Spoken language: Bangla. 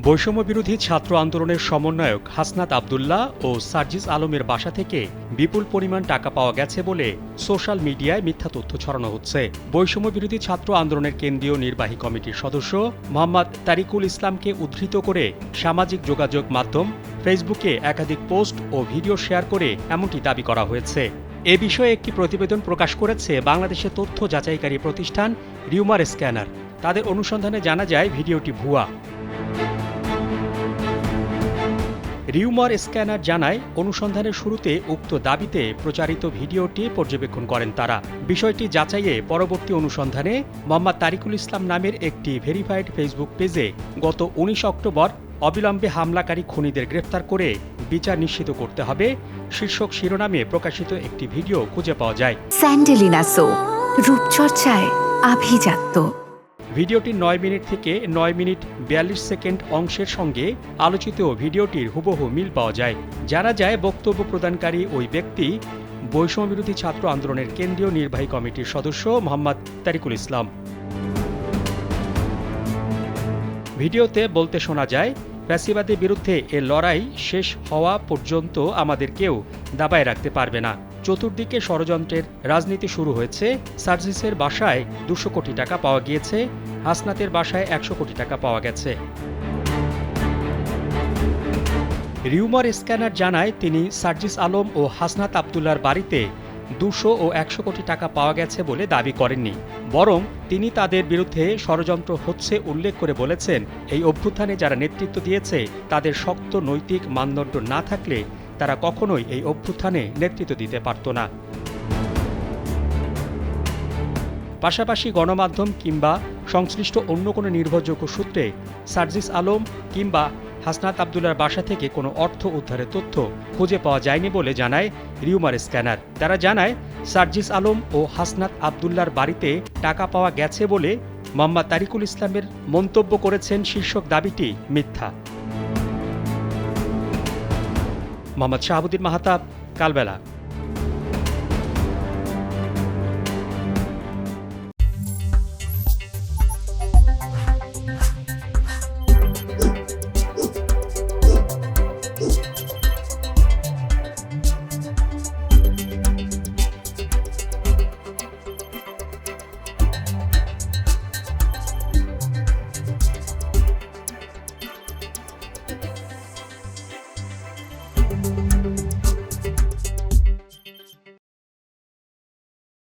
বৈষম্যবিরোধী ছাত্র আন্দোলনের সমন্বয়ক হাসনাত আবদুল্লাহ ও সার্জিস আলমের বাসা থেকে বিপুল পরিমাণ টাকা পাওয়া গেছে বলে সোশ্যাল মিডিয়ায় মিথ্যা তথ্য ছড়ানো হচ্ছে। বৈষম্যবিরোধী ছাত্র আন্দোলনের কেন্দ্রীয় নির্বাহী কমিটির সদস্য মোহাম্মদ তারিকুল ইসলামকে উদ্ধৃত করে সামাজিক যোগাযোগ মাধ্যম ফেসবুকে একাধিক পোস্ট ও ভিডিও শেয়ার করে এমনটি দাবি করা হয়েছে। এ বিষয়ে একটি প্রতিবেদন প্রকাশ করেছে বাংলাদেশের তথ্য যাচাইকারী প্রতিষ্ঠান রিউমার স্ক্যানার। তাদের অনুসন্ধানে জানা যায় ভিডিওটি ভুয়া। রিউমার স্ক্যানার জানায়, অনুসন্ধানের শুরুতে উক্ত দাবিতে প্রচারিত ভিডিওটি পর্যবেক্ষণ করেন তারা। বিষয়টি যাচাইয়ে পরবর্তী অনুসন্ধানে মোহাম্মদ তারিকুল ইসলাম নামের একটি ভেরিফাইড ফেসবুক পেজে গত ১৯ অক্টোবর অবিলম্বে হামলাকারী খুনিদের গ্রেফতার করে বিচার নিশ্চিত করতে হবে শীর্ষক শিরোনামে প্রকাশিত একটি ভিডিও খুঁজে পাওয়া যায়। স্যান্ডেলিনা সো, রূপচর্চায় আভিজাত্য। ভিডিওটি ৯ মিনিট থেকে ৯ মিনিট ৪২ সেকেন্ড অংশের সঙ্গে আলোচিত ভিডিওটির হুবহু মিল পাওয়া যায়। জানা যায়, বক্তব্য প্রদানকারী ওই ব্যক্তি বৈষম্যবিরোধী ছাত্র আন্দোলনের কেন্দ্রীয় নির্বাহী কমিটির সদস্য মোহাম্মদ তারিকুল ইসলাম। ভিডিওতে বলতে শোনা যায়, ফ্যাসিবাদের বিরুদ্ধে এ লড়াই শেষ হওয়া পর্যন্ত আমাদের কেউ দাবায় রাখতে পারবে না। চতুর্দিকে ষড়যন্ত্রের রাজনীতি শুরু হয়েছে। সার্জিসের বাসায় ২০০ কোটি টাকা পাওয়া গিয়েছে, হাসনাতের বাসায় ১০০ কোটি টাকা পাওয়া গেছে। রিউমার স্ক্যানার জানায়, তিনি সার্জিস আলম ও হাসনাত আবদুল্লার বাড়িতে ২০০ ও ১০০ কোটি টাকা পাওয়া গেছে বলে দাবি করেননি। বরং তিনি তাদের বিরুদ্ধে ষড়যন্ত্র হচ্ছে উল্লেখ করে বলেছেন, এই অভ্যুত্থানে যারা নেতৃত্ব দিয়েছে তাদের শক্ত নৈতিক মানদণ্ড না থাকলে তারা কখনোই এই অভ্যুত্থানে নেতৃত্ব দিতে পারত না। পাশাপাশি গণমাধ্যম কিংবা সংশ্লিষ্ট অন্য কোনো নির্ভরযোগ্য সূত্রে সার্জিস আলম কিংবা হাসনাত আবদুল্লার বাসা থেকে কোনো অর্থ উদ্ধারের তথ্য খুঁজে পাওয়া যায়নি বলে জানায় রিউমার স্ক্যানার। তারা জানায়, সার্জিস আলম ও হাসনাত আবদুল্লার বাড়িতে টাকা পাওয়া গেছে বলে মোহাম্মদ তারিকুল ইসলামের মন্তব্য করেছেন শীর্ষক দাবিটি মিথ্যা। মোহাম্মদ শাহাবুদ্দিন মাহতাব, কালবেলা।